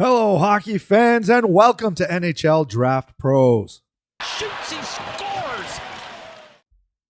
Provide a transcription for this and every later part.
Hello, hockey fans, and welcome to NHL Draft Pros. Shoots, he scores!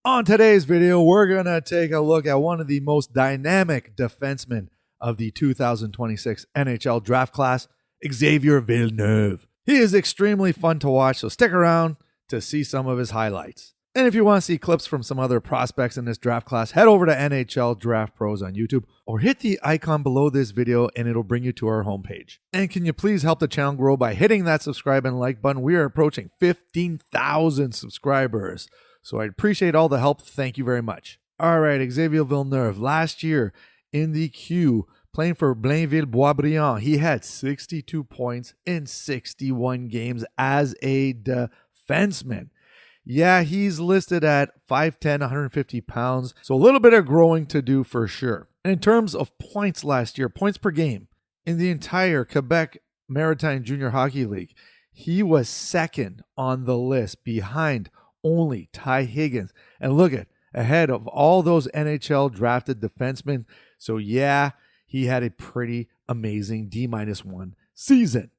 On today's video, we're going to take a look at one of the most dynamic defensemen of the 2026 NHL Draft Class, Xavier Villeneuve. He is extremely fun to watch, so stick around to see some of his highlights. And if you want to see clips from some other prospects in this draft class, head over to NHL Draft Pros on YouTube or hit the icon below this video and it'll bring you to our homepage. And can you please help the channel grow by hitting that subscribe and like button? We are approaching 15,000 subscribers. So I'd appreciate all the help. Thank you very much. All right, Xavier Villeneuve, last year in the Q, playing for Blainville-Boisbriand, he had 62 points in 61 games as a defenseman. Yeah, he's listed at 5'10", 150 pounds, so a little bit of growing to do for sure. And in terms of points last year, points per game, in the entire Quebec Maritime Junior Hockey League, he was second on the list behind only Ty Higgins. And look at, ahead of all those NHL drafted defensemen. So yeah, he had a pretty amazing D-1 season.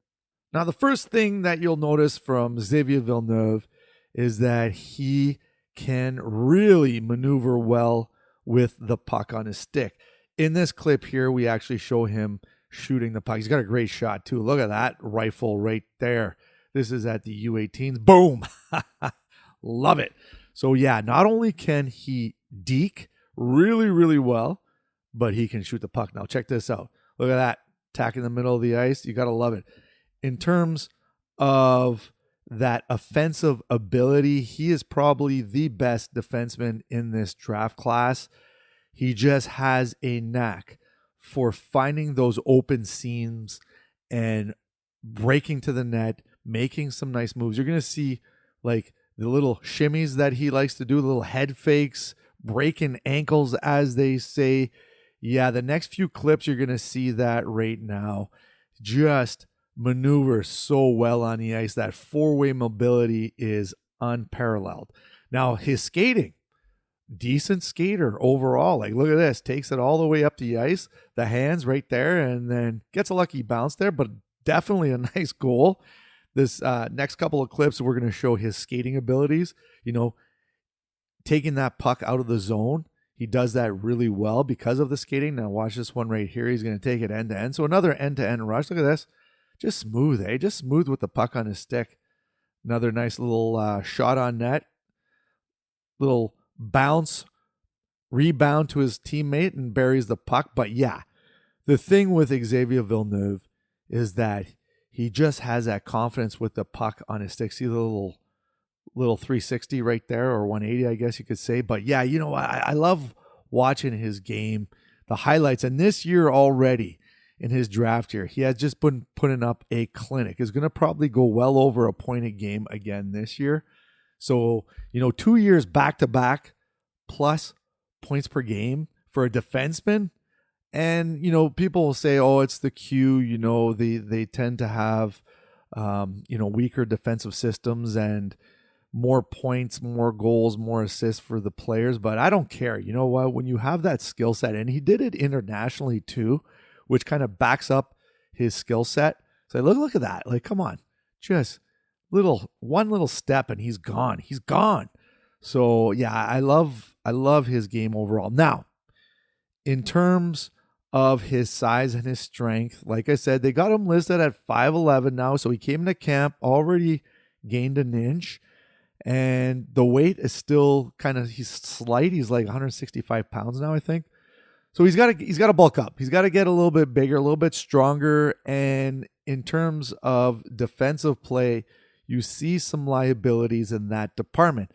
Now, the first thing that you'll notice from Xavier Villeneuve is that he can really maneuver well with the puck on his stick. In this clip here, we actually show him shooting the puck. He's got a great shot too. Look at that rifle right there. This is at the U18s. Boom. Love it. So yeah, not only can he deke really, really well, but he can shoot the puck. Now check this out. Look at that. Tack in the middle of the ice. You got to love it. In terms of that offensive ability, he is probably the best defenseman in this draft class. He just has a knack for finding those open seams and breaking to the net, making some nice moves. You're going to see like the little shimmies that he likes to do, little head fakes, breaking ankles, as they say. Yeah, the next few clips, you're going to see that right now. Just maneuvers so well on the ice. That four-way mobility is unparalleled. Now, his skating, decent skater overall. Like, look at this. Takes it all the way up the ice, the hands right there, and then gets a lucky bounce there, but definitely a nice goal. This next couple of clips, we're going to show his skating abilities. You know, taking that puck out of the zone. He does that really well because of the skating. Now, watch this one right here. He's going to take it end-to-end. So another end-to-end rush. Look at this. Just smooth, eh? Just smooth with the puck on his stick. Another nice little shot on net. Little bounce, rebound to his teammate and buries the puck. But yeah, the thing with Xavier Villeneuve is that he just has that confidence with the puck on his stick. See the little 360 right there, or 180, I guess you could say. But yeah, you know, I love watching his game, the highlights. And this year already, in his draft year, he has just been putting up a clinic. He's going to probably go well over a point a game again this year. So, you know, 2 years back-to-back plus points per game for a defenseman. And, you know, people will say, oh, it's the Q. You know, they tend to have, you know, weaker defensive systems and more points, more goals, more assists for the players. But I don't care. You know what? When you have that skill set, and he did it internationally too, which kind of backs up his skill set. So look at that. Like, come on. Just one little step and he's gone. He's gone. So yeah, I love his game overall. Now, in terms of his size and his strength, like I said, they got him listed at 5'11" now. So he came to camp, already gained an inch. And the weight is still he's slight. He's like 165 pounds now, I think. So he's got to bulk up. He's got to get a little bit bigger, a little bit stronger. And in terms of defensive play, you see some liabilities in that department.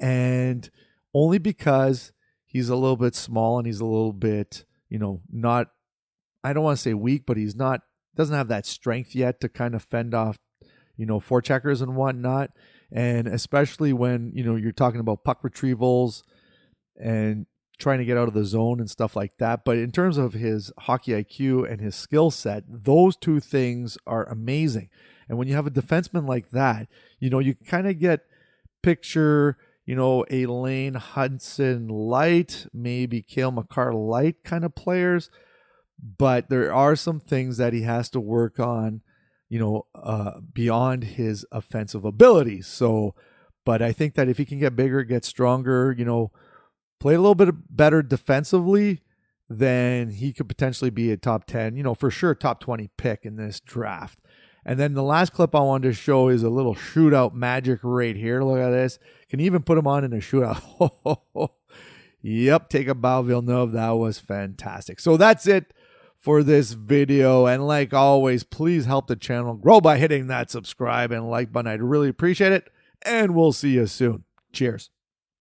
And only because he's a little bit small and he's a little bit, you know, not, I don't want to say weak, but doesn't have that strength yet to kind of fend off, you know, forecheckers and whatnot. And especially when, you know, you're talking about puck retrievals and trying to get out of the zone and stuff like that. But in terms of his hockey IQ and his skill set, those two things are amazing. And when you have a defenseman like that, you know, you kind of get picture, you know, a Lane Hutson light, maybe Cale Makar light kind of players. but there are some things that he has to work on, beyond his offensive abilities. So, but I think that if he can get bigger, get stronger, play a little bit better defensively, then he could potentially be a top 10, for sure top 20 pick in this draft. And then the last clip I wanted to show is a little shootout magic right here. Look at this. Can even put him on in a shootout. Yep, take a bow, Villeneuve. That was fantastic. So that's it for this video. And like always, please help the channel grow by hitting that subscribe and like button. I'd really appreciate it. And we'll see you soon. Cheers.